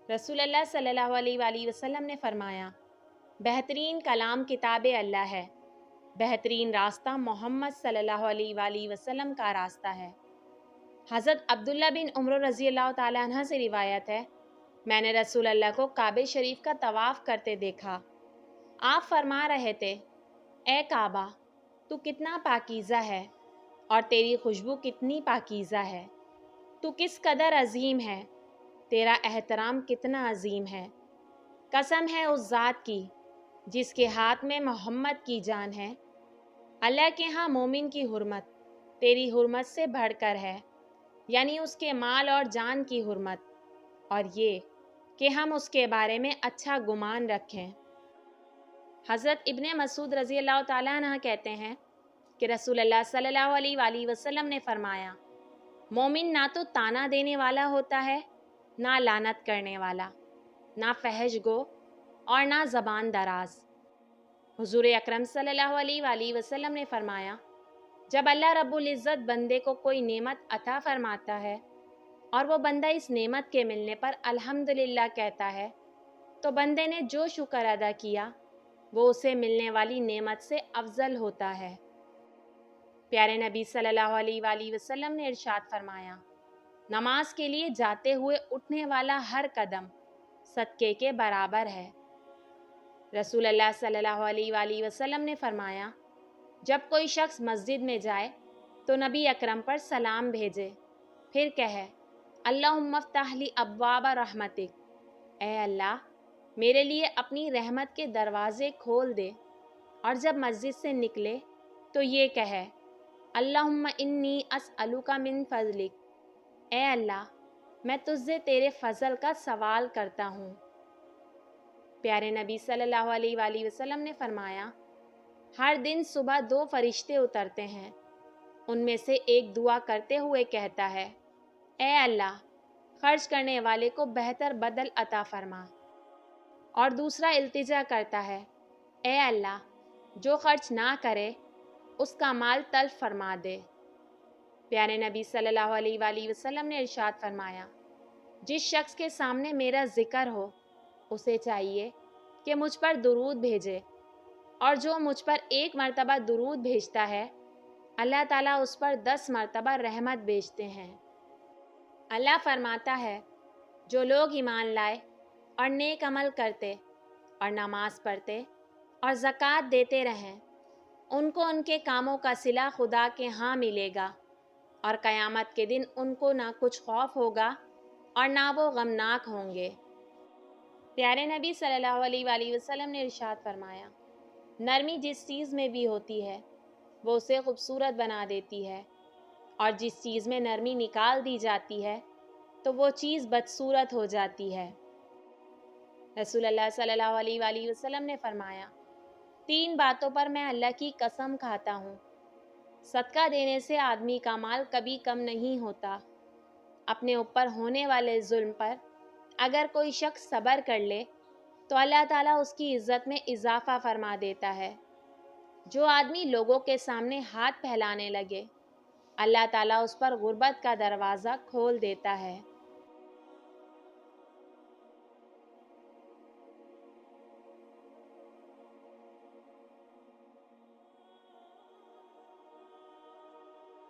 रसूल अल्लाह सल्लल्लाहु अलैहि वसल्लम ने फरमाया, बेहतरीन कलाम किताब अल्लाह है, बेहतरीन रास्ता मोहम्मद सल्लल्लाहु अलैहि वसल्लम का रास्ता है। हज़रत अब्दुल्ला बिन उमर रज़ी अल्लाह ताला अन्हा से रिवायत है, मैंने रसूल अल्लाह को काबे शरीफ का तवाफ़ करते देखा। आप फरमा रहे थे, ए काबा, तू कितना पाकीज़ा है और तेरी खुशबू कितनी पाकीज़ा है। तू किस कदर अजीम है, तेरा एहतराम कितना अजीम है। कसम है उस ज़ात की जिसके हाथ में मोहम्मद की जान है। अल्लाह के यहाँ मोमिन की हुर्मत तेरी हुर्मत से बढ़कर है, यानी उसके माल और जान की हुर्मत, और ये कि हम उसके बारे में अच्छा गुमान रखें। हज़रत इब्ने मसूद रज़ी अल्लाह ताला अन्हु कहते हैं कि रसूल अल्लाह सल्लल्लाहु अलैहि वसल्लम ने फरमाया, मोमिन ना तो ताना देने वाला होता है, ना लानत करने वाला, ना फहश गो और ना ज़बान दराज। हुज़ूर अकरम सल्लल्लाहु अलैहि वसल्लम ने फरमाया, जब अल्लाह रब्बुल इज़्ज़त बंदे को कोई नेमत अता फरमाता है और वो बंदा इस नेमत के मिलने पर अल्हम्दुलिल्लाह कहता है, तो बंदे ने जो शुक्र अदा किया वो उसे मिलने वाली नेमत से अफजल होता है। प्यारे नबी सल्लल्लाहु अलैहि वसल्लम ने इरशाद फरमाया, नमाज के लिए जाते हुए उठने वाला हर कदम सदके के बराबर है। रसूल अल्लाह सल्लल्लाहु अलैहि वसल्लम ने फरमाया, जब कोई शख्स मस्जिद में जाए तो नबी अकरम पर सलाम भेजे, फिर कहे, अल्लाहुम्मा फ़्तह ली अब्वाब रहमतिक, ए अल्लाह मेरे लिए अपनी रहमत के दरवाज़े खोल दे। और जब मस्जिद से निकले तो ये कहे, अल्लाहुम्मा इन्नी अस्अलुका मिन फ़ज़लिक, ए अल्लाह मैं तुझसे तेरे फ़ज़ल का सवाल करता हूँ। प्यारे नबी सल्लल्लाहु अलैहि वसल्लम ने फरमाया, हर दिन सुबह 2 फरिश्ते उतरते हैं, उनमें से एक दुआ करते हुए कहता है, ए अल्लाह खर्च करने वाले को बेहतर बदल अता फरमा, और दूसरा इल्तिजा करता है, ए अल्लाह जो खर्च ना करे उसका माल तल्फ फरमा दे। प्यारे नबी सल्लल्लाहु अलैहि वसल्लम ने इरशाद फरमाया, जिस शख्स के सामने मेरा ज़िक्र हो उसे चाहिए कि मुझ पर दुरूद भेजे, और जो मुझ पर 1 मरतबा दुरूद भेजता है अल्लाह ताला उस पर 10 मरतबा रहमत भेजते हैं। अल्लाह फरमाता है, जो लोग ईमान लाए और नेक अमल करते और नमाज पढ़ते और ज़कात देते रहें, उनको उनके कामों का सिला खुदा के यहाँ मिलेगा, और क़यामत के दिन उनको ना कुछ खौफ होगा और ना वो गमनाक होंगे। प्यारे नबी सल्लल्लाहु अलैहि वसल्लम ने इरशाद फरमाया, नरमी जिस चीज़ में भी होती है वो उसे खूबसूरत बना देती है, और जिस चीज़ में नरमी निकाल दी जाती है तो वो चीज़ बदसूरत हो जाती है। रसूल अल्लाह सल्लल्लाहु अलैहि वसल्लम ने फरमाया, 3 बातों पर मैं अल्लाह की कसम खाता हूँ, सदका देने से आदमी का माल कभी कम नहीं होता। अपने ऊपर होने वाले जुल्म पर अगर कोई शख्स सब्र कर ले तो अल्लाह ताला उसकी इज़्ज़त में इजाफ़ा फरमा देता है। जो आदमी लोगों के सामने हाथ फैलाने लगे, अल्लाह ताला उस पर गुर्बत का दरवाज़ा खोल देता है।